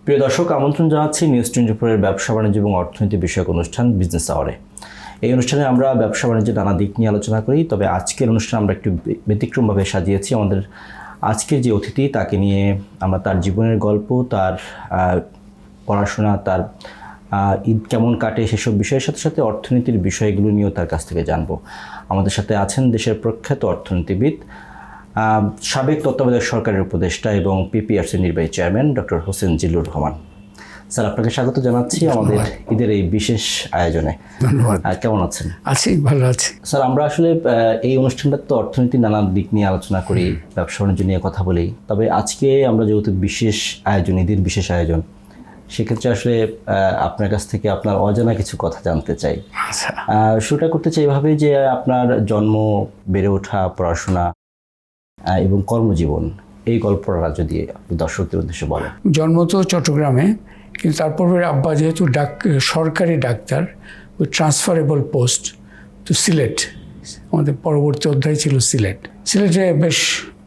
প্রিয় দর্শক, আমন্ত্রণ জানাচ্ছি নিউজ 24-এর ব্যবসা বাণিজ্য এবং অর্থনীতি বিষয়ক অনুষ্ঠান বিজনেস আওয়ারে। এই অনুষ্ঠানে আমরা ব্যবসা বাণিজ্যের নানা দিক নিয়ে আলোচনা করি। তবে আজকের অনুষ্ঠানে আমরা একটু ব্যতিক্রমভাবে সাজিয়েছি। আমাদের আজকের যে অতিথি, তাকে নিয়ে আমরা তার জীবনের গল্প, তার পড়াশোনা, তার ঈদ কেমন কাটে সেসব বিষয়ের সাথে সাথে অর্থনীতির বিষয়গুলো নিয়েও তার কাছ থেকে জানবো। আমাদের সাথে আছেন দেশের প্রখ্যাত অর্থনীতিবিদ, সাবেক তত্ত্বাবধায়ক সরকারের উপদেষ্টা এবং পিপিআরসির নির্বাহী chairman doctor Hossain Zillur Rahman. Sir, আপনাকে স্বাগত জানাচ্ছি আমাদের ঈদের এই বিশেষ আয়োজনে। ধন্যবাদ। কেমন আছেন? আছি, ভালো আছি। স্যার, আমরা আসলে এই অনুষ্ঠানটা তো অর্থনীতির নানা দিক নিয়ে আলোচনা করি, ব্যবসা বাণিজ্য নিয়ে কথা বলি। তবে আজকে আমরা যেহেতু বিশেষ আয়োজন, ঈদের বিশেষ আয়োজন, সেক্ষেত্রে আসলে আপনার কাছ থেকে আপনার অজানা কিছু কথা জানতে চাই। শুরুটা করতে চাই এভাবে যে আপনার জন্ম, বেড়ে ওঠা, পড়াশোনা এবং কর্মজীবন, এই গল্পটা যদি দর্শকদের উদ্দেশ্যে বলেন। জন্ম তো চট্টগ্রামে, কিন্তু তারপর আব্বা যেহেতু সরকারি ডাক্তার, ওই ট্রান্সফারেবল পোস্ট তো সিলেট, আমাদের পরবর্তী অধ্যায় ছিল সিলেট। সিলেটে বেশ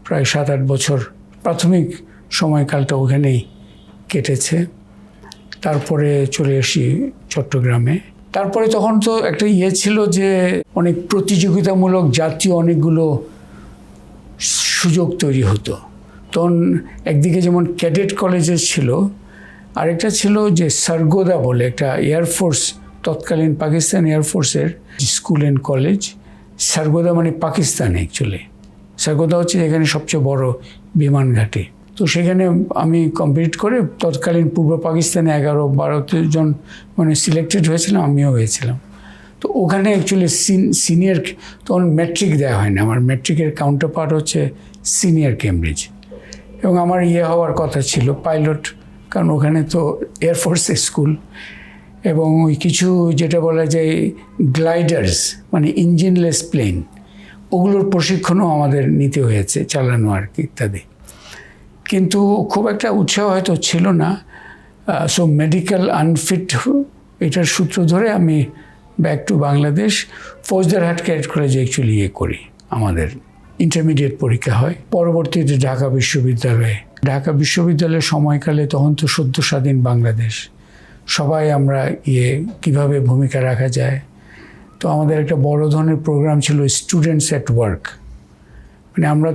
প্রায় 7-8 বছর প্রাথমিক সময়কালটা ওখানেই কেটেছে। তারপরে চলে আসি চট্টগ্রামে। তারপরে তখন তো একটা ছিল যে অনেক প্রতিযোগিতামূলক জাতীয় অনেকগুলো সুযোগ তৈরি হতো। তখন একদিকে যেমন ক্যাডেট কলেজেস ছিল, আরেকটা ছিল যে সারগোদা বলে একটা এয়ারফোর্স, তৎকালীন Pakistan এয়ারফোর্সের school and college. Sargodha মানে পাকিস্তানে, অ্যাকচুয়ালি সারগোদা হচ্ছে এখানে সবচেয়ে বড় বিমান ঘাঁটি। তো সেখানে আমি কমপ্লিট করে তৎকালীন পূর্ব পাকিস্তানে 11-12 জন মানে সিলেক্টেড হয়েছিলাম, আমিও হয়েছিলাম। তো ওখানে অ্যাকচুয়ালি সিনিয়র, তখন ম্যাট্রিক দেওয়া হয় না, আমার ম্যাট্রিকের কাউন্টার পার্ট হচ্ছে সিনিয়র কেমব্রিজ। এবং আমার হওয়ার কথা ছিল পাইলট, কারণ ওখানে তো এয়ারফোর্সের স্কুল। এবং ওই কিছু যেটা বলা যায় গ্লাইডার্স মানে ইঞ্জিনলেস প্লেন, ওগুলোর প্রশিক্ষণও আমাদের নিতে হয়েছে, চালানো আর কি ইত্যাদি। কিন্তু খুব একটা উৎসাহ হয়তো ছিল না। সো মেডিকেল আনফিট, এটার সূত্র ধরে আমি back to Bangladesh, Faujdarhat cadet কলেজে অ্যাকচুয়ালি করি। আমাদের ইন্টারমিডিয়েট পরীক্ষা হয়, পরবর্তীতে ঢাকা বিশ্ববিদ্যালয়ের সময়কালে, তখন তো সদ্য স্বাধীন বাংলাদেশ, সবাই আমরা কিভাবে ভূমিকা রাখা যায়। তো আমাদের একটা বড় ধরনের প্রোগ্রাম ছিল স্টুডেন্টস অ্যাট ওয়ার্ক। মানে আমরা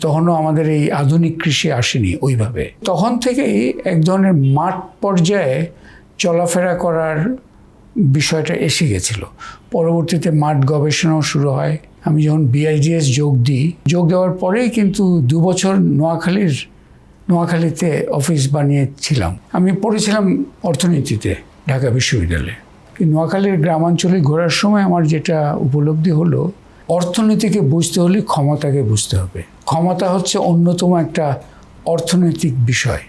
তখনও আমাদের এই আধুনিক কৃষি আসেনি ওইভাবে। তখন থেকেই এক ধরনের মাঠ পর্যায়ে চলাফেরা করার বিষয়টা এসে গেছিল। পরবর্তীতে মাঠ গবেষণাও শুরু হয়। আমি যখন BIDS যোগ দেওয়ার পরেই কিন্তু 2 বছর নোয়াখালীতে অফিস বানিয়েছিলাম। আমি পড়েছিলাম অর্থনীতিতে ঢাকা বিশ্ববিদ্যালয়ে। কিন্তু নোয়াখালীর গ্রামাঞ্চলে ঘোরার সময় আমার যেটা উপলব্ধি হলো, অর্থনীতিকে বুঝতে হলে ক্ষমতাকে বুঝতে হবে। ক্ষমতা হচ্ছে অন্যতম একটা অর্থনৈতিক বিষয়।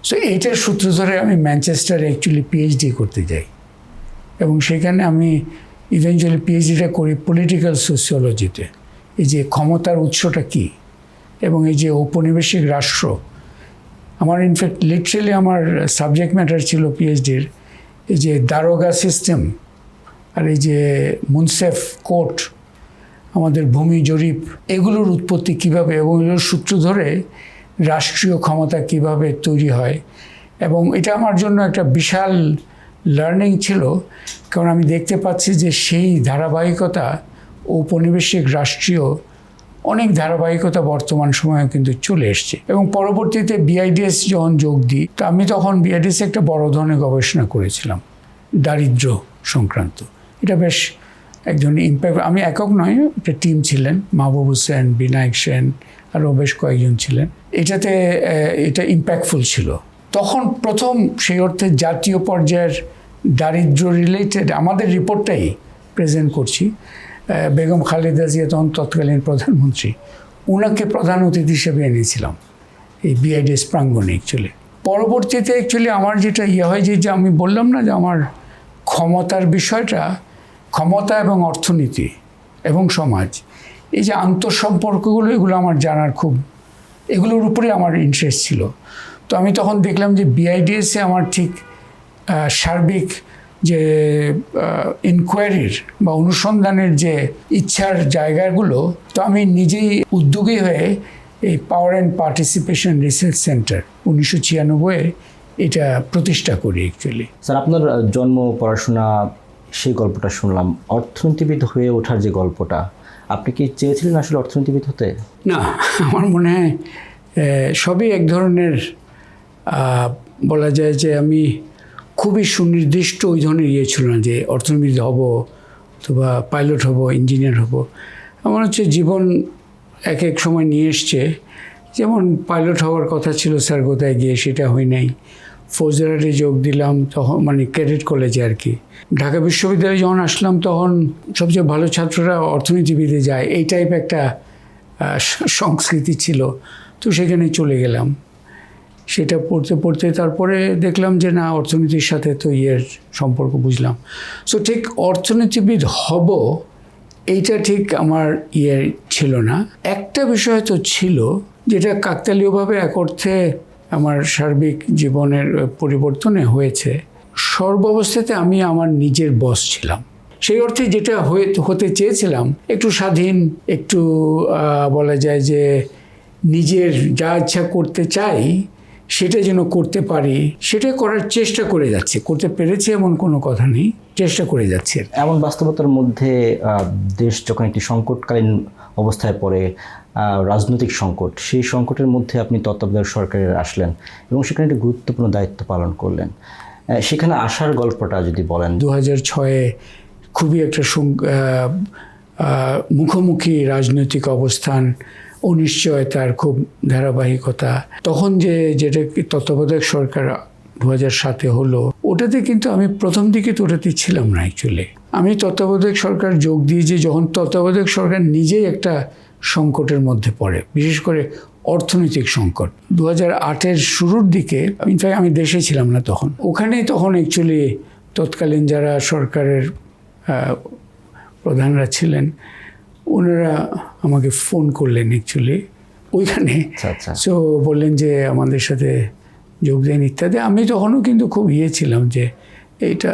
সো এইটার সূত্র ধরে আমি ম্যানচেস্টারে অ্যাকচুয়ালি PhD করতে যাই, এবং সেখানে আমি ইভেনচুয়ালি PhDটা করি পলিটিক্যাল সোশিওলজিতে। এই যে ক্ষমতার উৎসটা কী, এবং এই যে ঔপনিবেশিক রাষ্ট্র, আমার ইনফ্যাক্ট লিটারেলি আমার সাবজেক্ট ম্যাটার ছিল PhDর এই যে দারোগা সিস্টেম, আর এই যে মুনসেফ কোর্ট, আমাদের ভূমি জরিপ, এগুলোর উৎপত্তি কীভাবে, এবং এগুলোর সূত্র ধরে রাষ্ট্রীয় ক্ষমতা কিভাবে তৈরি হয়। এবং এটা আমার জন্য একটা বিশাল লার্নিং ছিল, কারণ আমি দেখতে পাচ্ছি যে সেই ধারাবাহিকতা, ঔপনিবেশিক রাষ্ট্রীয় অনেক ধারাবাহিকতা বর্তমান সময়ে কিন্তু চলে এসছে। এবং পরবর্তীতে BIDS যখন যোগ দিই, তো আমি তখন BIDS একটা বড় ধরনের গবেষণা করেছিলাম দারিদ্র্য সংক্রান্ত। এটা বেশ এক ধরনের ইম্প্যাক্ট। আমি একক নয়, একটা টিম ছিলেন, মাহবুব হোসেন, বিনায়ক সেন, আরও বেশ কয়েকজন ছিলেন। এটা ইম্প্যাক্টফুল ছিল। তখন প্রথম সেই অর্থে জাতীয় পর্যায়ের দারিদ্র্য রিলেটেড আমাদের রিপোর্টটাই প্রেজেন্ট করছি। বেগম খালেদা জিয়া তখন তৎকালীন প্রধানমন্ত্রী, ওনাকে প্রধান অতিথি হিসেবে এনেছিলাম এই BIDS প্রাঙ্গণে। অ্যাকচুয়ালি পরবর্তীতে অ্যাকচুয়ালি আমার যেটা হয় যে আমি বললাম না যে আমার ক্ষমতার বিষয়টা, ক্ষমতা এবং অর্থনীতি এবং সমাজ, এই যে আন্তঃসম্পর্কগুলো, এগুলো আমার জানার এগুলোর উপরে আমার ইন্টারেস্ট ছিল। তো আমি তখন দেখলাম যে BIDSে আমার ঠিক সার্বিক যে ইনকোয়ারির বা অনুসন্ধানের যে ইচ্ছার জায়গাগুলো, তো আমি নিজেই উদ্যোগী হয়ে এই power and participation research centre 1996 এটা প্রতিষ্ঠা করি অ্যাকচুয়ালি। স্যার, আপনার জন্ম, পড়াশোনা, সেই গল্পটা শুনলাম। অর্থনীতিবিদ হয়ে ওঠার যে গল্পটা, আপনি কি চেয়েছিলেন আসলে অর্থনীতিবিদ হতে? না, আমার মনে হয় সবই এক ধরনের বলা যায় যে আমি খুবই সুনির্দিষ্ট ওই ধরনের ছিল না যে অর্থনীতিবিদ হব অথবা পাইলট হব, ইঞ্জিনিয়ার হব। আমার হচ্ছে জীবন এক এক সময় নিয়ে এসছে। যেমন পাইলট হওয়ার কথা ছিল স্যারগোতায় গিয়ে, সেটা হয় নাই। ফৌজদারে যোগ দিলাম তখন, মানে ক্যাডেট কলেজে আর কি। ঢাকা বিশ্ববিদ্যালয়ে যখন আসলাম তখন সবচেয়ে ভালো ছাত্ররা অর্থনীতিবিদে যায়, এই টাইপ একটা সংস্কৃতি ছিল। তো সেখানে চলে গেলাম, সেটা পড়তে পড়তে তারপরে দেখলাম যে না, অর্থনীতির সাথে তো সম্পর্ক বুঝলাম। সো ঠিক অর্থনীতিবিদ হব এইটা ঠিক আমার ছিল না। একটা বিষয় তো ছিল যেটা কাকতালীয়ভাবে এক অর্থে আমার সার্বিক জীবনের পরিবর্তনে হয়েছে। সর্বাবস্থাতে আমি আমার নিজের বস ছিলাম। সেই অর্থে যেটা হতে চেয়েছিলাম, একটু স্বাধীন, একটু বলা যায় যে নিজের যা ইচ্ছা করতে চাই সেটা যেন করতে পারি, সেটা করার চেষ্টা করে যাচ্ছে। করতে পেরেছি এমন কোনো কথা নেই, চেষ্টা করে যাচ্ছে। এমন বাস্তবতার মধ্যে দেশ যখন একটি সংকটকালীন অবস্থায় পড়ে, রাজনৈতিক সংকট, সেই সংকটের মধ্যে আপনি তত্ত্বাবধায়ক সরকারের আসলেন এবং সেখানে একটি গুরুত্বপূর্ণ দায়িত্ব পালন করলেন। সেখানে আসার গল্পটা যদি বলেন। 2006-এ খুবই একটা মুখোমুখি রাজনৈতিক অবস্থান, অনিশ্চয়তার খুব ধারাবাহিকতা। তখন যেটা তত্ত্বাবধায়ক সরকার 2007-এ হলো, ওটাতে কিন্তু আমি প্রথম দিকে তো ওটাতে ছিলাম না অ্যাকচুয়ালি। আমি তত্ত্বাবধায়ক সরকার যোগ দিয়েছি যখন তত্ত্বাবধায়ক সরকার নিজেই একটা সংকটের মধ্যে পড়ে, বিশেষ করে অর্থনৈতিক সংকট। 2008-এর শুরুর দিকে ইনফ্যাক্ট আমি দেশে ছিলাম না তখন। ওখানেই তখন অ্যাকচুয়ালি তৎকালীন যারা সরকারের প্রধানরা ছিলেন, ওনারা আমাকে ফোন করলেন অ্যাকচুয়ালি ওইখানে। সো বললেন যে আমাদের সাথে যোগ দেন ইত্যাদি। আমি তখনও কিন্তু খুব ছিলাম যে এইটা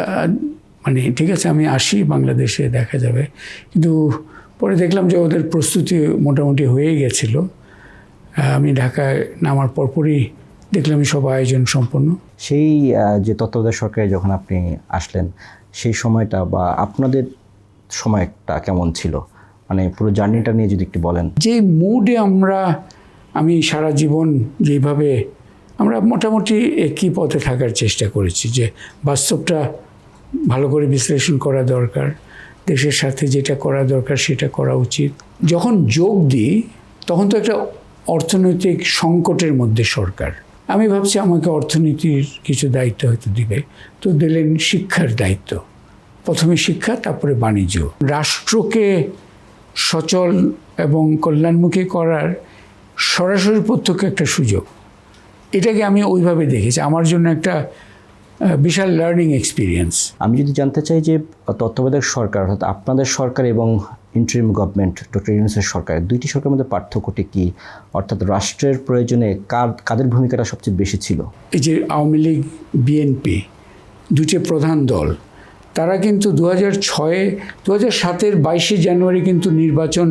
মানে ঠিক আছে, আমি আসি, বাংলাদেশে দেখা যাবে। কিন্তু পরে দেখলাম যে ওদের প্রস্তুতি মোটামুটি হয়ে গেছিল। আমি ঢাকায় নামার পরপরই দেখলাম সব আয়োজন সম্পন্ন। সেই যে তত্ত্বাবধায়ক সরকারে যখন আপনি আসলেন, সেই সময়টা বা আপনাদের সময়টা কেমন ছিল, মানে পুরো জার্নিটা নিয়ে যদি একটু বলেন। যে মুডে আমি সারা জীবন যেভাবে আমরা মোটামুটি একই পথে থাকার চেষ্টা করেছি, যে বাস্তবটা ভালো করে বিশ্লেষণ করা দরকার, দেশের সাথে যেটা করা দরকার সেটা করা উচিত। যখন যোগ দিই তখন তো একটা অর্থনৈতিক সংকটের মধ্যে সরকার। আমি ভাবছি আমাকে অর্থনীতির কিছু দায়িত্ব হয়তো দিবে, তো দিলেন শিক্ষার দায়িত্ব। প্রথমে শিক্ষা, তারপরে বাণিজ্য। রাষ্ট্রকে সচল এবং কল্যাণমুখী করার সরাসরি প্রত্যক্ষ একটা সুযোগ। এটাকে আমি ওইভাবে দেখেছি, আমার জন্য একটা বিশাল লার্নিং এক্সপিরিয়েন্স। আমি যদি জানতে চাই যে তত্ত্বাবধায়ক সরকার, অর্থাৎ আপনাদের সরকার এবং ইন্টারিম গভর্নমেন্ট, ডক্টর ইউনূসের সরকার, দুইটি সরকারের মধ্যে পার্থক্যটি কী? অর্থাৎ রাষ্ট্রের প্রয়োজনে কাদের ভূমিকাটা সবচেয়ে বেশি ছিল? এই যে আওয়ামী লীগ, বিএনপি দুটি প্রধান দল, তারা কিন্তু 2007-এর 22শে জানুয়ারি কিন্তু নির্বাচন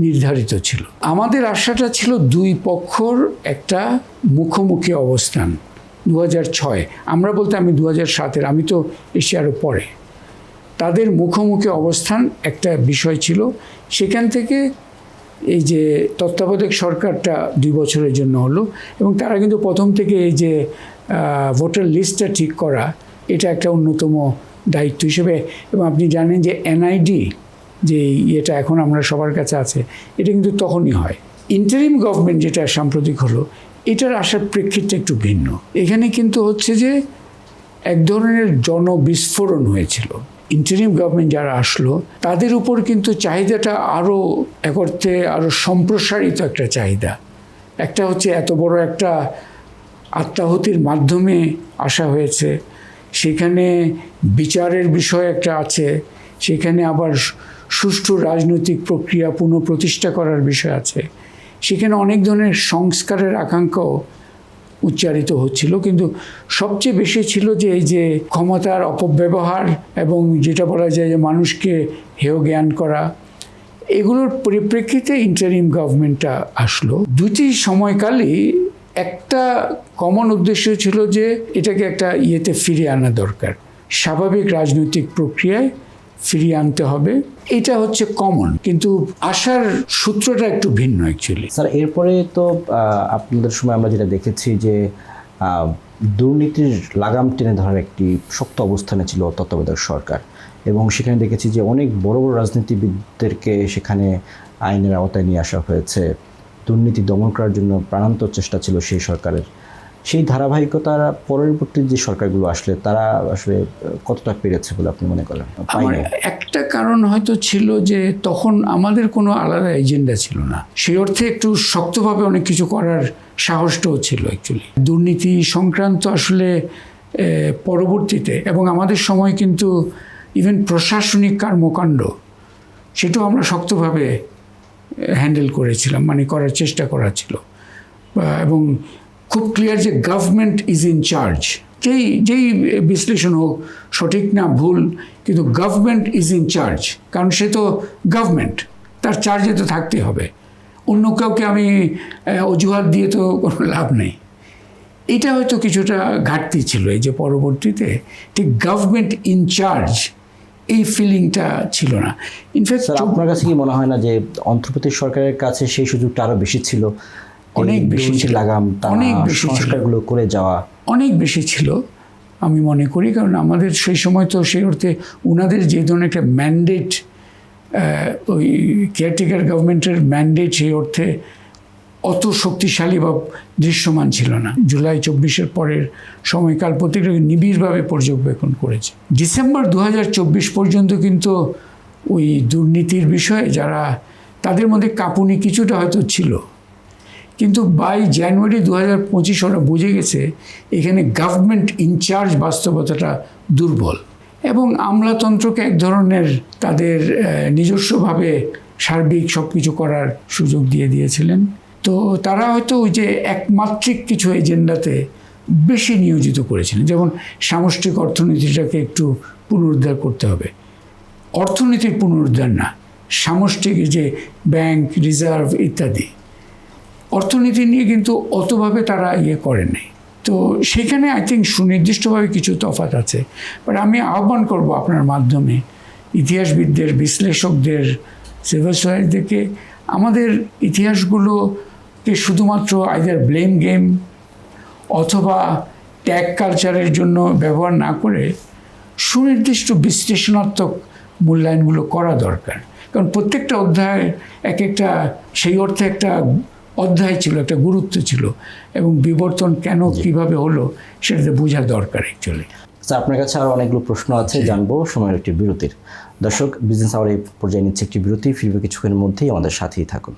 নির্ধারিত ছিল। আমাদের আশাটা ছিল দুই পক্ষর একটা মুখোমুখি অবস্থান। 2006 আমরা বলতে আমি 2007-এর, আমি তো এসে আরও পরে। তাদের মুখোমুখি অবস্থান একটা বিষয় ছিল। সেখান থেকে এই যে তত্ত্বাবধায়ক সরকারটা 2 বছরের জন্য হলো, এবং তারা কিন্তু প্রথম থেকে এই যে ভোটার লিস্টটা ঠিক করা, এটা একটা অন্যতম দায়িত্ব হিসেবে। এবং আপনি জানেন যে এনআইডি যে এটা এখন আমরা সবার কাছে আছে, এটা কিন্তু তখনই হয়। ইন্টারিম গভর্নমেন্ট যেটা সাম্প্রতিক হলো, এটার আসার প্রেক্ষিতটা একটু ভিন্ন। এখানে কিন্তু হচ্ছে যে এক ধরনের জনবিস্ফোরণ হয়েছিল। ইন্টারিম গভর্নমেন্ট যারা আসলো তাদের উপর কিন্তু চাহিদাটা আরও এক অর্থে আরও সম্প্রসারিত একটা চাহিদা। একটা হচ্ছে এত বড় একটা আত্মাহুতির মাধ্যমে আসা হয়েছে, সেখানে বিচারের বিষয় একটা আছে, সেখানে আবার সুষ্ঠু রাজনৈতিক প্রক্রিয়া পুনঃপ্রতিষ্ঠা করার বিষয় আছে, সেখানে অনেক ধরনের সংস্কারের আকাঙ্ক্ষাও উচ্চারিত হচ্ছিল। কিন্তু সবচেয়ে বেশি ছিল যে এই যে ক্ষমতার অপব্যবহার এবং যেটা বলা যায় যে মানুষকে হেয় জ্ঞান করা, এগুলোর পরিপ্রেক্ষিতে ইন্টারিম গভর্নমেন্টটা আসলো। দুটি সময়কালই একটা কমন উদ্দেশ্য ছিল যে এটাকে একটা ইয়েতে ফিরিয়ে আনা দরকার, স্বাভাবিক রাজনৈতিক প্রক্রিয়ায় ফিরিয়ে আনতে হবে। এটা হচ্ছে কমন, কিন্তু আসার সূত্রটা একটু ভিন্ন অ্যাকচুয়ালি। স্যার এরপরে তো আপনাদের সময় আমরা যেটা দেখেছি যে দুর্নীতির লাগাম টেনে ধরার একটি শক্ত অবস্থানে ছিল তত্ত্বাবধায়ক সরকার, এবং সেখানে দেখেছি যে অনেক বড় বড় রাজনীতিবিদদেরকে সেখানে আইনের আওতায় নিয়ে আসা হয়েছে। দুর্নীতি দমন করার জন্য প্রাণান্তর চেষ্টা ছিল সেই সরকারের। সেই ধারাবাহিকতার পরবর্তী যে সরকারগুলো আসলে তারা আসলে কতটা পেরেছে বলে আপনি মনে করেন? আমার একটা কারণ হয়তো ছিল যে তখন আমাদের কোনো আলাদা এজেন্ডা ছিল না, সেই অর্থে একটু শক্তভাবে অনেক কিছু করার সাহসটাও ছিল অ্যাকচুয়ালি। দুর্নীতি সংক্রান্ত আসলে পরবর্তীতে এবং আমাদের সময় কিন্তু ইভেন প্রশাসনিক কর্মকাণ্ড সেটাও আমরা শক্তভাবে হ্যান্ডেল করেছিলাম, মানে করার চেষ্টা করা ছিল, এবং খুব ক্লিয়ার যে গভর্নমেন্ট ইজ ইন চার্জ। যেই বিশ্লেষণ হোক সঠিক না ভুল, কিন্তু গভর্নমেন্ট ইজ ইন চার্জ, কারণ সে তো গভর্নমেন্ট, তার চার্জে তো থাকতেই হবে। অন্য কাউকে আমি অজুহাত দিয়ে তো কোনো লাভ নেই। এটা হয়তো কিছুটা ঘাটতি ছিল, এই যে পরবর্তীতে ঠিক গভর্নমেন্ট ইন চার্জ এই ফিলিংটা ছিল না। ইনফ্যাক্ট আপনার কাছে কি মনে হয় না যে অন্ধ্রপ্রদেশ সরকারের কাছে সেই সুযোগটা আরও বেশি ছিল? অনেক বেশি ছিল, লাগাম অনেক বেশি সংস্কারগুলো করে যাওয়া অনেক বেশি ছিল আমি মনে করি। কারণ আমাদের সেই সময় তো সেই অর্থে ওনাদের যে ধরনের একটা ম্যান্ডেট, ওই কেয়ারটেকার গভর্নমেন্টের ম্যান্ডেট সেই অর্থে অত শক্তিশালী বা দৃশ্যমান ছিল না। জুলাই 24-এর পরের সময়কাল প্রত্যেকটাকে নিবিড়ভাবে পর্যবেক্ষণ করেছে। ডিসেম্বর 2024 পর্যন্ত কিন্তু ওই দুর্নীতির বিষয়ে যারা, তাদের মধ্যে কাঁপুনি কিছুটা হয়তো ছিল, কিন্তু বাই জানুয়ারি 2025 ওরা বুঝে গেছে এখানে গভর্নমেন্ট ইনচার্জ বাস্তবতাটা দুর্বল, এবং আমলাতন্ত্রকে এক ধরনের তাদের নিজস্বভাবে সার্বিক সব কিছু করার সুযোগ দিয়ে দিয়েছিলেন। তো তারা হয়তো ওই যে একমাত্রিক কিছু এজেন্ডাতে বেশি নিয়োজিত করেছিলেন, যেমন সামষ্টিক অর্থনীতিটাকে একটু পুনরুদ্ধার করতে হবে। অর্থনীতির পুনরুদ্ধার না, সামষ্টিক যে ব্যাংক রিজার্ভ ইত্যাদি, অর্থনীতি নিয়ে কিন্তু অতভাবে তারা করেন নাই। তো সেখানে আই থিঙ্ক সুনির্দিষ্টভাবে কিছু তফাৎ আছে। বাট আমি আহ্বান করব আপনার মাধ্যমে ইতিহাসবিদদের, বিশ্লেষকদের, সিভিল সোসাইটিদেরকে আমাদের ইতিহাসগুলোকে শুধুমাত্র আইদার ব্লেম গেম অথবা ট্যাগ কালচারের জন্য ব্যবহার না করে সুনির্দিষ্ট বিশ্লেষণাত্মক মূল্যায়নগুলো করা দরকার। কারণ প্রত্যেকটা অধ্যায় এক একটা সেই অর্থে একটা অধ্যায় ছিল, একটা গুরুত্ব ছিল, এবং বিবর্তন কেন কিভাবে হলো সেটাতে বোঝা দরকার অ্যাকচুয়ালি। স্যার আপনার কাছে আরও অনেকগুলো প্রশ্ন আছে, জানবো সময়ের একটি বিরতির। দর্শক, বিজনেস আওয়ার এই পর্যায়ে নিচ্ছে একটি বিরতি, ফিরবে কিছুক্ষণের মধ্যেই, আমাদের সাথেই থাকুন।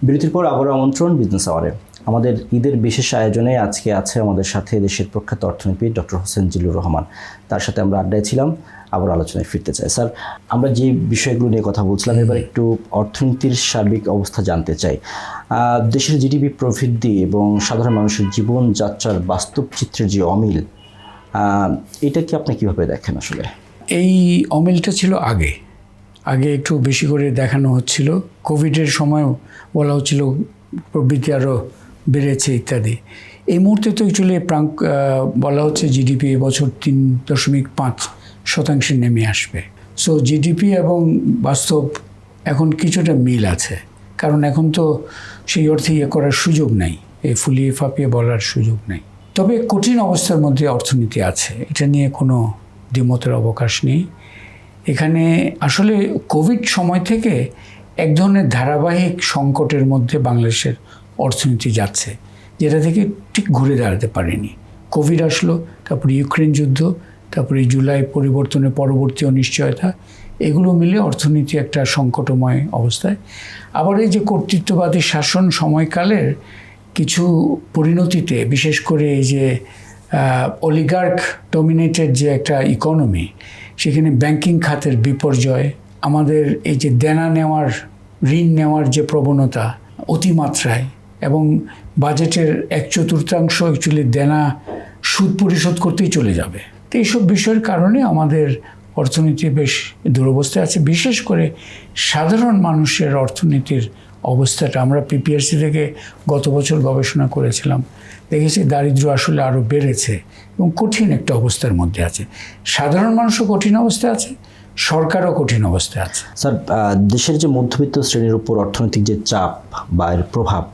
বিরতির পর আবারও আমন্ত্রণ বিজনেস আওয়ারে। আমাদের ঈদের বিশেষ আয়োজনে আজকে আছে আমাদের সাথে দেশের প্রখ্যাত অর্থনীতিবিদ ডক্টর হোসেন জিল্লুর রহমান। তার সাথে আমরা আড্ডায় ছিলাম, আবার আলোচনায় ফিরতে চাই। স্যার, আমরা যে বিষয়গুলো নিয়ে কথা বলছিলাম, এবার একটু অর্থনীতির সার্বিক অবস্থা জানতে চাই। দেশের জিডিপি প্রবৃদ্ধি এবং সাধারণ মানুষের জীবনযাত্রার বাস্তব চিত্রের যে অমিল, এটা কি আপনি কীভাবে দেখেন? আসলে এই অমিলটা ছিল আগে একটু বেশি করে দেখানো হচ্ছিল। কোভিডের সময় বলা হচ্ছিল প্রবৃদ্ধি আরও বেড়েছে ইত্যাদি। এই মুহূর্তে তো অ্যাকচুয়ালি বলা হচ্ছে জিডিপি এবছর 3.5% নেমে আসবে। সো জিডিপি এবং বাস্তব এখন কিছুটা মিল আছে, কারণ এখন তো সেই অর্থে করার সুযোগ নাই, ফুলিয়ে ফাঁপিয়ে বলার সুযোগ নেই। তবে কঠিন অবস্থার মধ্যে অর্থনীতি আছে, এটা নিয়ে কোনো দ্বিমতের অবকাশ নেই। এখানে আসলে কোভিড সময় থেকে এক ধরনের ধারাবাহিক সংকটের মধ্যে বাংলাদেশের অর্থনীতি যাচ্ছে, যেটা থেকে ঠিক ঘুরে দাঁড়াতে পারেনি। কোভিড আসলো, তারপরে ইউক্রেন যুদ্ধ, তারপরে জুলাই পরিবর্তনের পরবর্তী অনিশ্চয়তা, এগুলো মিলে অর্থনীতি একটা সংকটময় অবস্থায়। আবার এই যে কর্তৃত্ববাদী শাসন সময়কালের কিছু পরিণতিতে, বিশেষ করে এই যে অলিগার্ক ডমিনেটেড যে একটা ইকোনমি, সেখানে ব্যাংকিং খাতের বিপর্যয়, আমাদের এই যে দেনা নেওয়ার, ঋণ নেওয়ার যে প্রবণতা অতিমাত্রায়, এবং বাজেটের 1/4 অ্যাকচুয়ালি দেনা সুদ পরিশোধ করতেই চলে যাবে। তো এইসব বিষয়ের কারণে আমাদের অর্থনীতি বেশ দুরবস্থায় আছে। বিশেষ করে সাধারণ মানুষের অর্থনীতির অবস্থাটা, আমরা পিপিআরসি থেকে গত বছর গবেষণা করেছিলাম, দেখেছি দারিদ্র্য আসলে আরও বেড়েছে এবং কঠিন একটা অবস্থার মধ্যে আছে। সাধারণ মানুষও কঠিন অবস্থায় আছে, সরকারও কঠিন অবস্থায় আছে। স্যার, দেশের যে মধ্যবিত্ত শ্রেণীর উপর অর্থনৈতিক যে চাপ বা এর প্রভাব,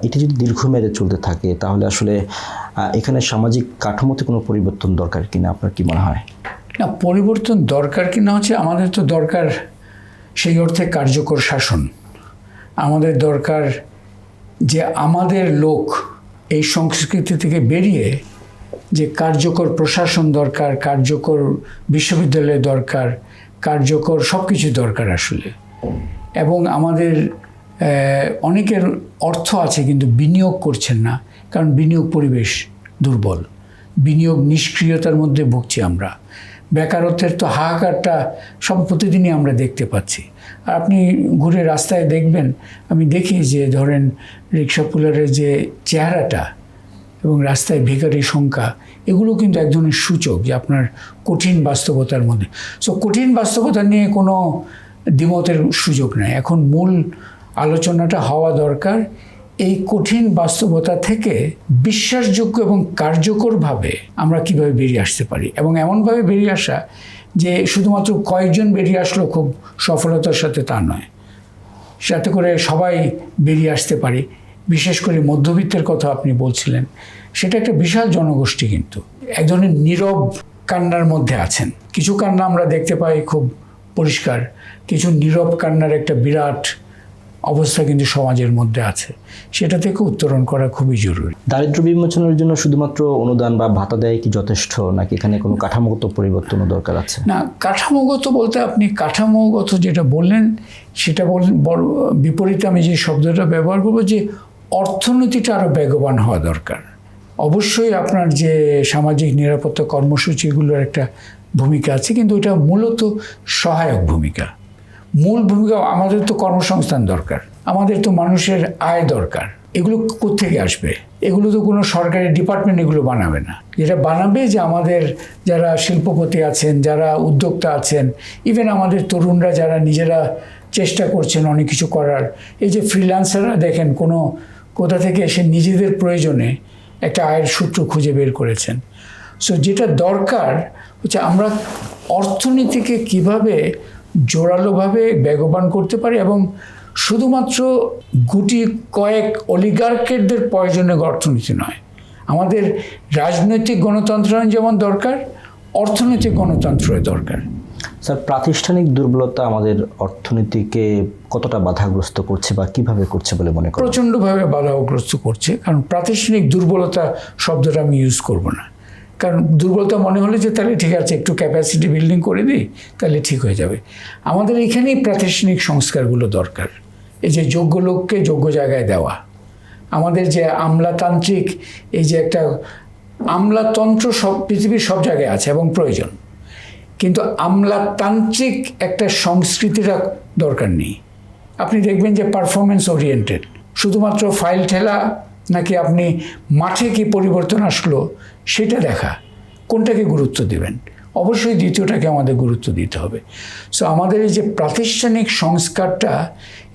এটি যদি দীর্ঘমেয়াদে চলতে থাকে তাহলে আসলে এখানে সামাজিক কাঠামোতে কোনো পরিবর্তন দরকার কিনা আপনার কি মনে হয়? না, পরিবর্তন দরকার কিনা হচ্ছে, আমাদের তো দরকার সেই অর্থে কার্যকর শাসন। আমাদের দরকার যে আমাদের লোক এই সংস্কৃতি থেকে বেরিয়ে যে কার্যকর প্রশাসন দরকার, কার্যকর বিশ্ববিদ্যালয় দরকার, কার্যকর সব কিছু দরকার আসলে। এবং আমাদের অনেকের অর্থ আছে কিন্তু বিনিয়োগ করছেন না, কারণ বিনিয়োগ পরিবেশ দুর্বল, বিনিয়োগ নিষ্ক্রিয়তার মধ্যে ভুগছি আমরা। বেকারত্বের তো হাহাকারটা সব প্রতিদিনই আমরা দেখতে পাচ্ছি। আর আপনি ঘুরে রাস্তায় দেখবেন, আমি দেখি যে ধরেন রিক্সা পুলারের যে চেহারাটা এবং রাস্তায় ভিখারির সংখ্যা, এগুলো কিন্তু এক ধরনের সূচক যে আপনার কঠিন বাস্তবতার মধ্যে। সো কঠিন বাস্তবতা নিয়ে কোনো দ্বিমতের সুযোগ নেই। এখন মূল আলোচনাটা হওয়া দরকার এই কঠিন বাস্তবতা থেকে বিশ্বাসযোগ্য এবং কার্যকরভাবে আমরা কিভাবে বেরিয়ে আসতে পারি, এবং এমনভাবে বেরিয়ে আসা যে শুধুমাত্র কয়েকজন বেরিয়ে আসলো খুব সফলতার সাথে তা নয়, যাতে করে সবাই বেরিয়ে আসতে পারি। বিশেষ করে মধ্যবিত্তের কথা আপনি বলছিলেন, সেটা একটা বিশাল জনগোষ্ঠী কিন্তু এক ধরনের নীরব কান্নার মধ্যে আছেন। কিছু কান্না আমরা দেখতে পাই খুব পরিষ্কার, কিছু নীরব কান্নার একটা বিরাট অবস্থা কিন্তু সমাজের মধ্যে আছে, সেটা থেকে উত্তরণ করা খুবই জরুরি। দারিদ্র্য বিমোচনের জন্য শুধুমাত্র অনুদান বা ভাতা দেয় কি যথেষ্ট, নাকি এখানে কোনো কাঠামোগত পরিবর্তনও দরকার আছে? না, কাঠামোগত বলতে আপনি কাঠামোগত যেটা বললেন সেটা বললেন, বিপরীতে আমি যে শব্দটা ব্যবহার করবো যে অর্থনীতিটা আরও বেগবান হওয়া দরকার। অবশ্যই আপনার যে সামাজিক নিরাপত্তা কর্মসূচিগুলোর একটা ভূমিকা আছে, কিন্তু এটা মূলত সহায়ক ভূমিকা। মূল ভূমিকা আমাদের তো কর্মসংস্থান দরকার, আমাদের তো মানুষের আয় দরকার। এগুলো কোত্থেকে আসবে? এগুলো তো কোনো সরকারি ডিপার্টমেন্ট এগুলো বানাবে না। যেটা বানাবে যে আমাদের যারা শিল্পপতি আছেন, যারা উদ্যোক্তা আছেন, ইভেন আমাদের তরুণরা যারা নিজেরা চেষ্টা করছেন অনেক কিছু করার, এই যে ফ্রিল্যান্সাররা দেখেন কোনো কোথা থেকে এসে নিজেদের প্রয়োজনে একটা আয়ের সূত্র খুঁজে বের করেছেন। সো যেটা দরকার হচ্ছে আমরা অর্থনীতিকে কিভাবে জোরালোভাবে বেগবান করতে পারি, এবং শুধুমাত্র গুটি কয়েক অলিগার্কেরদের প্রয়োজনে অর্থনীতি নয়, আমাদের রাজনৈতিক গণতন্ত্র যেমন দরকার, অর্থনৈতিক গণতন্ত্র দরকার। স্যার, প্রাতিষ্ঠানিক দুর্বলতা আমাদের অর্থনীতিকে কতটা বাধাগ্রস্ত করছে বা কিভাবে করছে বলে মনে করেন? প্রচণ্ডভাবে বাধাগ্রস্ত করছে, কারণ প্রাতিষ্ঠানিক দুর্বলতা শব্দটা আমি ইউজ করব না, কারণ দুর্বলতা মনে হলে যে তাহলে ঠিক আছে একটু ক্যাপাসিটি বিল্ডিং করে দিই তাহলে ঠিক হয়ে যাবে। আমাদের এখানেই প্রাতিষ্ঠানিক সংস্কারগুলো দরকার। এই যে যোগ্য লোককে যোগ্য জায়গায় দেওয়া, আমাদের যে আমলাতান্ত্রিক, এই যে একটা আমলাতন্ত্র সব পৃথিবীর সব জায়গায় আছে এবং প্রয়োজন, কিন্তু আমলাতান্ত্রিক একটা সংস্কৃতিটা দরকার নেই। আপনি দেখবেন যে পারফরমেন্স ওরিয়েন্টেড, শুধুমাত্র ফাইল ঠেলা, নাকি আপনি মাঠে কি পরিবর্তন আসলো সেটা দেখা, কোনটাকে গুরুত্ব দেবেন? অবশ্যই দ্বিতীয়টাকে আমাদের গুরুত্ব দিতে হবে। সো আমাদের এই যে প্রাতিষ্ঠানিক সংস্কারটা,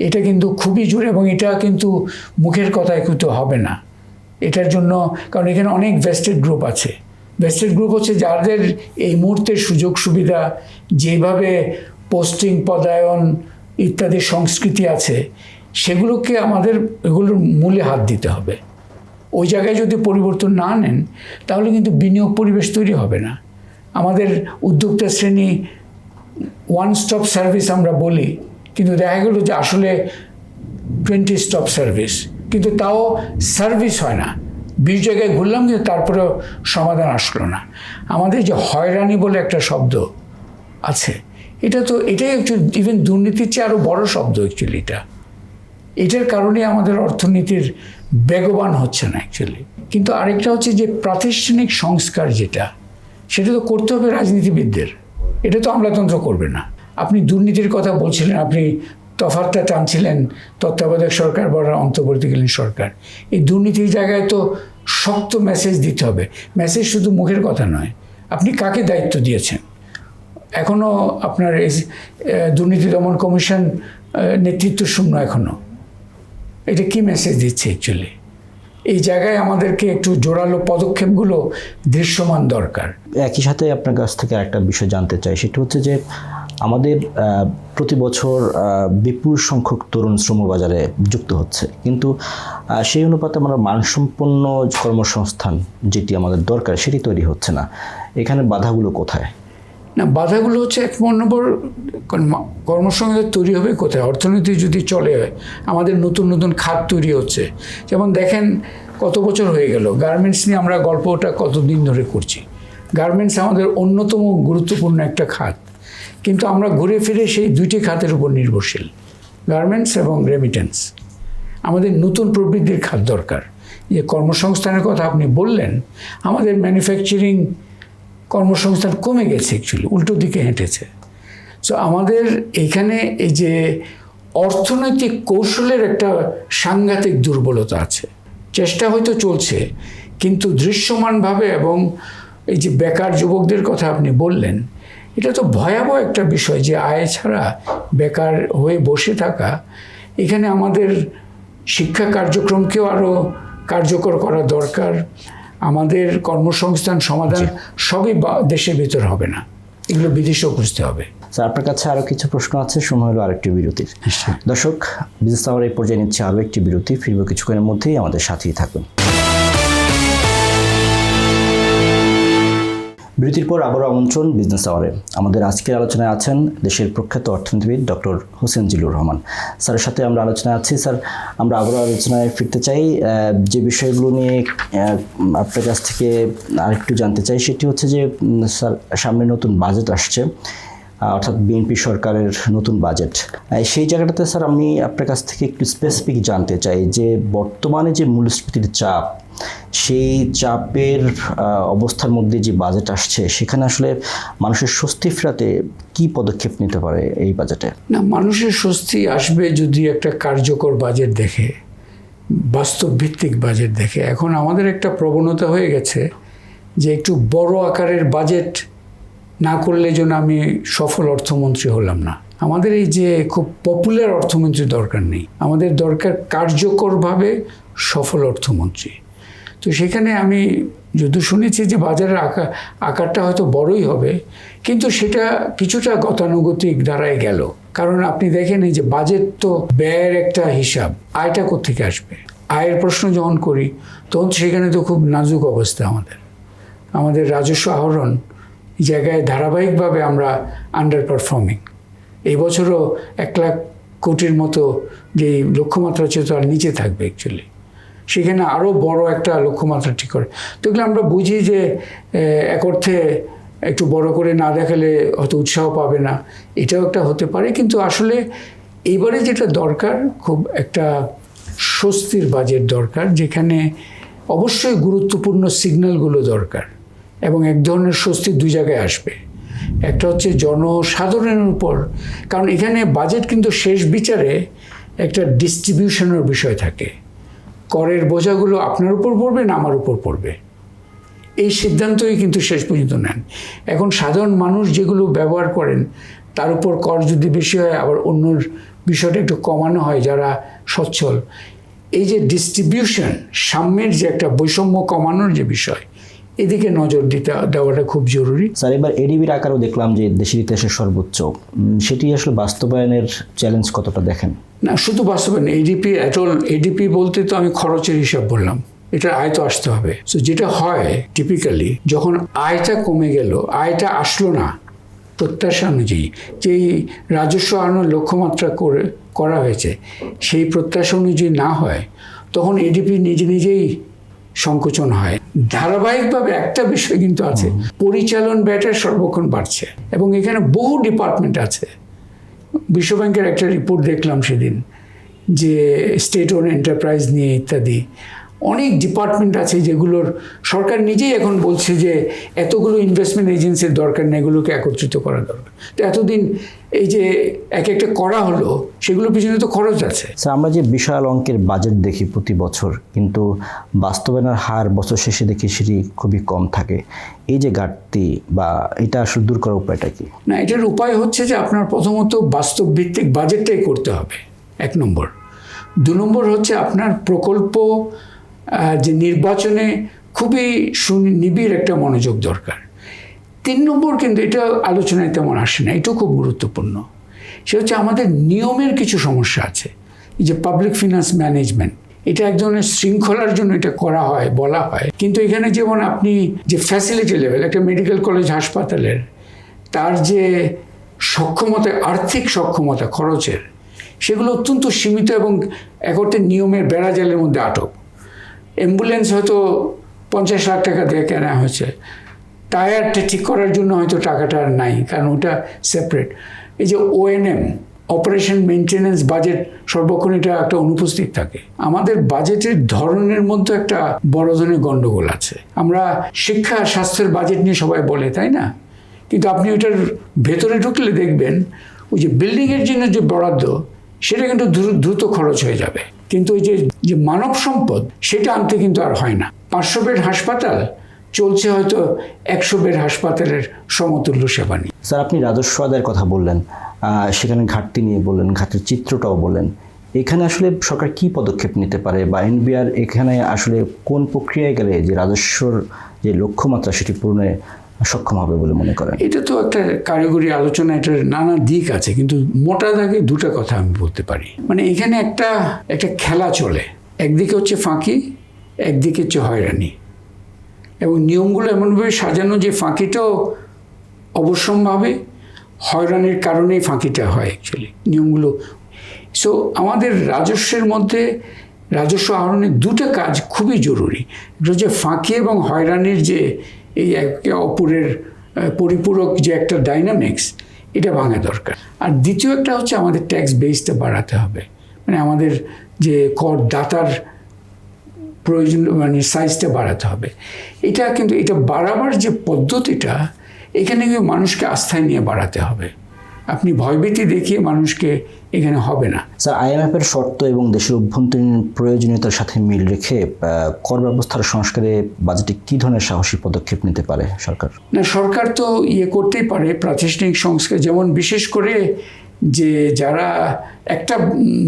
এটা কিন্তু খুবই জোর, এবং এটা কিন্তু মুখের কথায় কিন্তু হবে না এটার জন্য, কারণ এখানে অনেক ভেস্টেড গ্রুপ আছে। ভেস্টেড গ্রুপ হচ্ছে যাদের এই মুহূর্তের সুযোগ সুবিধা, যেভাবে পোস্টিং, পদায়ন ইত্যাদি সংস্কৃতি আছে, সেগুলোকে আমাদের এগুলোর মূলে হাত দিতে হবে। ওই জায়গায় যদি পরিবর্তন না আনেন তাহলে কিন্তু বিনিয়োগ পরিবেশ তৈরি হবে না। আমাদের উদ্যোক্তা শ্রেণী ওয়ান স্টপ সার্ভিস আমরা বলি, কিন্তু দেখা গেল যে আসলে 20 স্টপ সার্ভিস, কিন্তু তাও সার্ভিস হয় না। 20 জায়গায় ঘুরলাম কিন্তু তারপরেও সমাধান আসলো না। আমাদের যে হয়রানি বলে একটা শব্দ আছে, এটাই অ্যাকচুয়ালি ইভেন দুর্নীতির চেয়ে আরও বড় শব্দ অ্যাকচুয়ালি। এটার কারণে আমাদের অর্থনীতির বেগবান হচ্ছে না অ্যাকচুয়ালি। কিন্তু আরেকটা হচ্ছে যে প্রাতিষ্ঠানিক সংস্কার যেটা, সেটা তো করতে হবে রাজনীতিবিদদের, এটা তো আমলাতন্ত্র করবে না। আপনি দুর্নীতির কথা বলছিলেন, আপনি তফাৎটা টানছিলেন তত্ত্বাবধায়ক সরকার বা অন্তর্বর্তীকালীন সরকার। এই দুর্নীতির জায়গায় তো শক্ত মেসেজ দিতে হবে। মেসেজ শুধু মুখের কথা নয়, আপনি কাকে দায়িত্ব দিয়েছেন। এখনও আপনার দুর্নীতি দমন কমিশন নেতৃত্ব শূন্য এখনও। এটা কি মেসেজ দিচ্ছে অ্যাকচুয়ালি? এই জায়গায় আমাদেরকে একটু জোরালো পদক্ষেপগুলো দৃশ্যমান দরকার। একই সাথে আপনার কাছ থেকে একটা বিষয় জানতে চাই, সেটা হচ্ছে যে আমাদের প্রতি বছর বিপুল সংখ্যক তরুণ শ্রমবাজারে যুক্ত হচ্ছে, কিন্তু সেই অনুপাতে আমরা মানসম্পন্ন কর্মসংস্থান যেটি আমাদের দরকার সেটি তৈরি হচ্ছে না। এখানে বাধাগুলো কোথায়? না, বাধাগুলো হচ্ছে এক নম্বর কর্মসংস্থান তৈরি হবে কোথায়? অর্থনীতি যদি চলে, আমাদের নতুন নতুন খাত তৈরি হচ্ছে। যেমন দেখেন কত বছর হয়ে গেল গার্মেন্টস নিয়ে আমরা গল্পটা কতদিন ধরে করছি। গার্মেন্টস আমাদের অন্যতম গুরুত্বপূর্ণ একটা খাত, কিন্তু আমরা ঘুরে ফিরে সেই দুইটি খাতের উপর নির্ভরশীল, গার্মেন্টস এবং রেমিটেন্স। আমাদের নতুন প্রবৃদ্ধির খাত দরকার। যে কর্মসংস্থানের কথা আপনি বললেন, আমাদের ম্যানুফ্যাকচারিং কর্মসংস্থান কমে গেছে, অ্যাকচুয়ালি উল্টো দিকে হেঁটেছে। সো আমাদের এইখানে এই যে অর্থনৈতিক কৌশলের একটা সাংঘাতিক দুর্বলতা আছে। চেষ্টা হয়তো চলছে, কিন্তু দৃশ্যমানভাবে। এবং এই যে বেকার যুবকদের কথা আপনি বললেন, এটা তো ভয়াবহ একটা বিষয় যে আয় ছাড়া বেকার হয়ে বসে থাকা। এখানে আমাদের শিক্ষা কার্যক্রমকেও আরও কার্যকর করা দরকার। আমাদের কর্মসংস্থান সমাধান সবই দেশের ভিতর হবে না, এগুলো বিদেশেও খুঁজতে হবে। স্যার, আপনার কাছে আরও কিছু প্রশ্ন আছে, সময় হলো আরেকটি বিরতির। দর্শক, বিজনেস আওয়ার এই পর্যায়ে নিচ্ছে আরও একটি বিরতি। ফিরব কিছুক্ষণের মধ্যেই, আমাদের সাথেই থাকুন। বিরতির পর আবারও আমন্ত্রণ বিজনেস আওয়ারে। আমাদের আজকের আলোচনায় আছেন দেশের প্রখ্যাত অর্থনীতিবিদ ডক্টর হোসেন জিল্লুর রহমান। স্যারের সাথে আমরা আলোচনায় আছি। স্যার, আমরা আবারও আলোচনায় ফিরতে চাই। যে বিষয়গুলো নিয়ে আপনার কাছ থেকে আরেকটু জানতে চাই, সেটি হচ্ছে যে স্যার, সামনে নতুন বাজেট আসছে, অর্থাৎ বিএনপি সরকারের নতুন বাজেট। সেই জায়গাটাতে স্যার আমি আপনার কাছ থেকে একটু স্পেসিফিক জানতে চাই যে বর্তমানে যে মূল্যস্ফীতির চাপ, সেই চাপের অবস্থার মধ্যে যে বাজেট আসছে, সেখানে আসলে মানুষের স্বস্তি ফেরাতে কী পদক্ষেপ নিতে পারে এই বাজেটে? না, মানুষের স্বস্তি আসবে যদি একটা কার্যকর বাজেট দেখে, বাস্তব ভিত্তিক বাজেট দেখে। এখন আমাদের একটা প্রবণতা হয়ে গেছে যে একটু বড় আকারের বাজেট না করলে যেন আমি সফল অর্থমন্ত্রী হলাম না। আমাদের এই যে খুব পপুলার অর্থমন্ত্রী দরকার নেই, আমাদের দরকার কার্যকরভাবে সফল অর্থমন্ত্রী। তো সেখানে আমি যদি শুনেছি যে বাজারের আকারটা হয়তো বড়ই হবে, কিন্তু সেটা কিছুটা গতানুগতিক দ্বারাই গেল। কারণ আপনি দেখেন এই যে বাজেট তো ব্যয়ের একটা হিসাব, আয়টা কোত্থেকে আসবে? আয়ের প্রশ্ন যখন করি তখন সেখানে তো খুব নাজুক অবস্থা। আমাদের রাজস্ব আহরণ জায়গায় ধারাবাহিকভাবে আমরা আন্ডার পারফর্মিং। এই বছরও 1 লাখ কোটির মতো যে লক্ষ্যমাত্রা ছিল তার নিচে থাকবে অ্যাকচুয়ালি। সেখানে আরও বড় একটা লক্ষ্যমাত্রা ঠিক করে। তো এগুলো আমরা বুঝি যে এক অর্থে একটু বড় করে না দেখালে হয়তো উৎসাহ পাবে না, এটাও একটা হতে পারে। কিন্তু আসলে এইবারে যেটা দরকার, খুব একটা স্বস্তির বাজেট দরকার, যেখানে অবশ্যই গুরুত্বপূর্ণ সিগন্যালগুলো দরকার। এবং এক ধরনের স্বস্তি দুই জায়গায় আসবে। একটা হচ্ছে জনসাধারণের উপর, কারণ এখানে বাজেট কিন্তু শেষ বিচারে একটা ডিস্ট্রিবিউশনের বিষয় থাকে। করের বোঝাগুলো আপনার উপর পড়বে না আমার উপর পড়বে, এই সিদ্ধান্তই কিন্তু শেষ পর্যন্ত নেন। এখন সাধারণ মানুষ যেগুলো ব্যবহার করেন তার উপর কর যদি বেশি হয়, আবার অন্য বিষয়টা একটু কমানো হয় যারা সচ্ছল। এই যে ডিস্ট্রিবিউশন, সাম্যের যে একটা বৈষম্য কমানোর যে বিষয়, এদিকে নজর দেওয়াটা খুব জরুরি। স্যার, এবার এডিবির আকারও দেখলাম যে দেশের ইতিহাসের সর্বোচ্চ, সেটি আসলে বাস্তবায়নের চ্যালেঞ্জ কতটা দেখেন? না, শুধু বাস্তবায়ন, এডিপি বলতে তো আমি খরচের হিসাব বললাম, এটা আয় তো আসতে হবে। সো যেটা হয় টিপিক্যালি, যখন আয়টা কমে গেল, আয়টা আসলো না প্রত্যাশা অনুযায়ী, যেই রাজস্ব আনার লক্ষ্যমাত্রা করা হয়েছে সেই প্রত্যাশা অনুযায়ী না হয়, তখন এডিপি নিজেই সংকোচন হয়। ধারাবাহিকভাবে একটা বিষয় কিন্তু আছে, পরিচালন ব্যয়টা সর্বক্ষণ বাড়ছে এবং এখানে বহু ডিপার্টমেন্ট আছে। বিশ্বব্যাংকের একটা রিপোর্ট দেখলাম সেদিন, যে স্টেট ওন এন্টারপ্রাইজ নিয়ে ইত্যাদি অনেক ডিপার্টমেন্ট আছে যেগুলোর সরকার নিজেই এখন বলছে যে এতগুলো ইনভেস্টমেন্ট এজেন্সির দরকার নেই, এগুলোকে একত্রিত করা দরকার। তো এতদিন এই যে এক একটা করা হলো, সেগুলোর পিছনে তো খরচ আছে। স্যার, আমরা যে বিশাল অঙ্কের বাজেট দেখি প্রতি বছর, কিন্তু বাস্তবায়নের হার বছর শেষে দেখি সেটি খুবই কম থাকে। এই যে ঘাটতি, বা এটা আসলে দূর করার উপায়টা কি? না, এটার উপায় হচ্ছে যে আপনার প্রথমত বাস্তব ভিত্তিক বাজেটটাই করতে হবে, 1 নম্বর। 2 নম্বর হচ্ছে আপনার প্রকল্প যে নির্বাচনে খুবই নিবিড় একটা মনোযোগ দরকার। 3 নম্বর কিন্তু এটা আলোচনায় তেমন আসে না, এটাও খুব গুরুত্বপূর্ণ। সে হচ্ছে আমাদের নিয়মের কিছু সমস্যা আছে। এই যে পাবলিক ফিনান্স ম্যানেজমেন্ট, এটা এক ধরনের শৃঙ্খলার জন্য এটা করা হয়, বলা হয়, কিন্তু এখানে যেমন আপনি যে ফ্যাসিলিটি লেভেল একটা মেডিকেল কলেজ হাসপাতালের তার যে সক্ষমতা, আর্থিক সক্ষমতা খরচের, সেগুলো অত্যন্ত সীমিত এবং এক অর্থে নিয়মের বেড়াজালের মধ্যে আটক। অ্যাম্বুলেন্স হয়তো 50 লাখ টাকা দিয়ে কেনা হয়েছে, টায়ারটা ঠিক করার জন্য হয়তো টাকাটা আর নাই, কারণ ওটা সেপারেট। এই যে ONM, অপারেশন মেনটেন্যান্স বাজেট, সর্বক্ষণ এটা একটা অনুপস্থিত থাকে। আমাদের বাজেটের ধরনের মধ্যে একটা বড় ধরনের গন্ডগোল আছে। আমরা শিক্ষা স্বাস্থ্যের বাজেট নিয়ে সবাই বলে, তাই না? কিন্তু আপনি ওটার ভেতরে ঢুকলে দেখবেন ওই যে বিল্ডিংয়ের জন্য যে বরাদ্দ, সেটা কিন্তু দ্রুত খরচ হয়ে যাবে, কিন্তু ওই যে মানব সম্পদ, সেটা আনতে কিন্তু আর হয় না। 500 বেড হাসপাতাল চলছে হয়তো 100 বেড হাসপাতালের সমতুল্য সেবা নিয়ে। স্যার, আপনি রাজস্ব আদায়ের কথা বললেন, সেখানে ঘাটতি নিয়ে বললেন, ঘাটতির চিত্রটাও বললেন। এখানে আসলে সরকার কি পদক্ষেপ নিতে পারে, বা NBR এখানে আসলে কোন প্রক্রিয়ায় গেলে যে রাজস্বর যে লক্ষ্যমাত্রা সেটি পূরণে সক্ষম হবে বলে মনে করেন? এটা তো একটা কারিগরি আলোচনা, এটার নানা দিক আছে, কিন্তু মোটা দাগে 2টা কথা আমি বলতে পারি। মানে এখানে একটা খেলা চলে, একদিকে হচ্ছে ফাঁকি, একদিকে হচ্ছে হয়রানি, এবং নিয়মগুলো এমনভাবে সাজানো যে ফাঁকিটাও অবশ্যম্ভাবে, হয়রানির কারণেই ফাঁকিটা হয় অ্যাকচুয়ালি নিয়মগুলো। সো আমাদের রাজস্বের মধ্যে রাজস্ব আহরণের 2টা কাজ খুবই জরুরি। এটা হচ্ছে ফাঁকি এবং হয়রানির যে এই একে অপরের পরিপূরক যে একটা ডাইনামিক্স, এটা ভাঙা দরকার। আর দ্বিতীয় একটা হচ্ছে আমাদের ট্যাক্স বেসটা বাড়াতে হবে, মানে আমাদের যে করদাতার প্রয়োজন, মানে সাইজটা বাড়াতে হবে। এটা কিন্তু এটা বাড়াবার যে পদ্ধতিটা, এখানে কিন্তু মানুষকে আস্থায় নিয়ে বাড়াতে হবে। আপনি ভয়ভীতি দেখিয়ে মানুষকে এখানে হবে না। স্যার, IMF-এর শর্ত এবং দেশের অভ্যন্তরীণ প্রয়োজনীয়তার সাথে মিল রেখে কর ব্যবস্থার সংস্কারে বাজেটে কী ধরনের সাহসী পদক্ষেপ নিতে পারে সরকার? না, সরকার তো করতেই পারে প্রাতিষ্ঠানিক সংস্কার, যেমন বিশেষ করে যে যারা একটা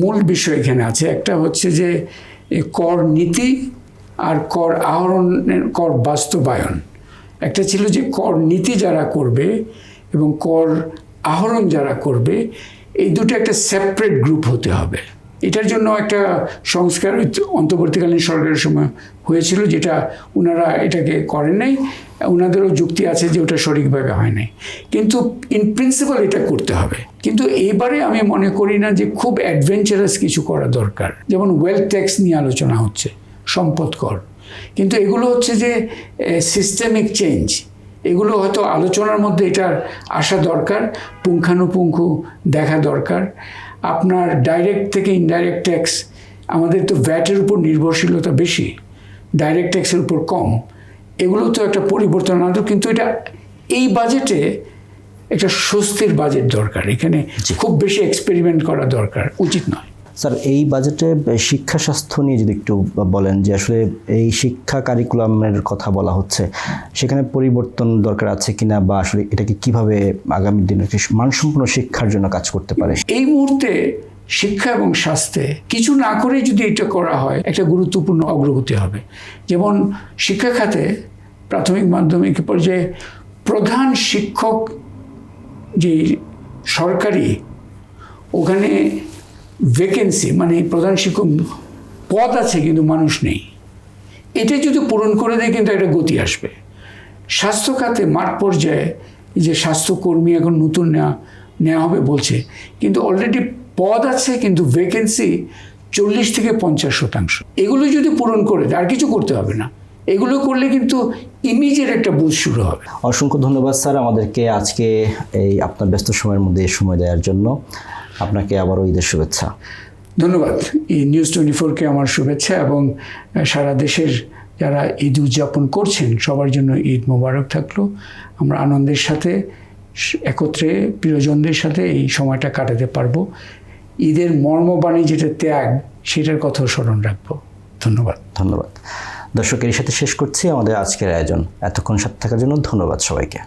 মূল বিষয় এখানে আছে, একটা হচ্ছে যে কর নীতি আর কর আহরণের কর বাস্তবায়ন। একটা ছিল যে কর নীতি যারা করবে এবং কর আহরণ যারা করবে, এই দুটো একটা সেপারেট গ্রুপ হতে হবে। এটার জন্য একটা সংস্কার অন্তর্বর্তীকালীন সরকারের সময় হয়েছিল, যেটা ওনারা এটাকে করেন নাই। ওনাদেরও যুক্তি আছে যে ওটা সঠিকভাবে হয় নাই, কিন্তু ইন প্রিন্সিপাল এটা করতে হবে। কিন্তু এইবারে আমি মনে করি না যে খুব অ্যাডভেঞ্চারাস কিছু করা দরকার। যেমন ওয়েলথ ট্যাক্স নিয়ে আলোচনা হচ্ছে, সম্পদ কর, কিন্তু এগুলো হচ্ছে যে সিস্টেমিক চেঞ্জ, এগুলো হয়তো আলোচনার মধ্যে এটার আসা দরকার, পুঙ্খানুপুঙ্খ দেখা দরকার। আপনার ডাইরেক্ট থেকে ইনডাইরেক্ট ট্যাক্স, আমাদের তো ভ্যাটের উপর নির্ভরশীলতা বেশি, ডাইরেক্ট ট্যাক্সের উপর কম, এগুলো তো একটা পরিবর্তন আনতে, কিন্তু এটা এই বাজেটে একটা স্বস্তির বাজেট দরকার। এখানে খুব বেশি এক্সপেরিমেন্ট করা দরকার উচিত নয়। স্যার, এই বাজেটে শিক্ষা স্বাস্থ্য নিয়ে যদি একটু বলেন, যে আসলে এই শিক্ষা কারিকুলামের কথা বলা হচ্ছে, সেখানে পরিবর্তন দরকার আছে কিনা, বা আসলে এটাকে কিভাবে আগামী দিনে মানসম্পন্ন শিক্ষার জন্য কাজ করতে পারে? এই মুহূর্তে শিক্ষা এবং স্বাস্থ্যে কিছু না করে যদি এটা করা হয়, একটা গুরুত্বপূর্ণ অগ্রগতি হবে। যেমন শিক্ষা খাতে প্রাথমিক মাধ্যমিক পর্যায়ে প্রধান শিক্ষক যে সরকারি, ওখানে ভ্যাকেন্সি, মানে প্রধান শিক্ষক পদ আছে কিন্তু মানুষ নেই, এটা যদি পূরণ করে দেয় কিন্তু একটা গতি আসবে। স্বাস্থ্য খাতে মাঠ পর্যায়ে যে স্বাস্থ্যকর্মী এখন নতুন নেওয়া হবে বলছে, কিন্তু অলরেডি পদ আছে কিন্তু ভ্যাকেন্সি 40 থেকে 50%। এগুলো যদি পূরণ করে দেয়, আর কিছু করতে হবে না, এগুলো করলে কিন্তু ইমেজের একটা বুঝ শুরু হবে। অসংখ্য ধন্যবাদ স্যার, আমাদেরকে আজকে এই আপনার ব্যস্ত সময়ের মধ্যে সময় দেওয়ার জন্য। আপনাকে আবারও ঈদের শুভেচ্ছা। ধন্যবাদ। এই নিউজ 24-কে আমার শুভেচ্ছা, এবং সারা দেশের যারা ঈদ উদযাপন করছেন সবার জন্য ঈদ মোবারক থাকলো। আমরা আনন্দের সাথে একত্রে প্রিয়জনদের সাথে এই সময়টা কাটাতে পারবো। ঈদের মর্মবাণী যেটা ত্যাগ, সেটার কথাও স্মরণ রাখবো। ধন্যবাদ। ধন্যবাদ। দর্শকের সাথে শেষ করছি আমাদের আজকের আয়োজন। এতক্ষণ সাথে থাকার জন্য ধন্যবাদ সবাইকে।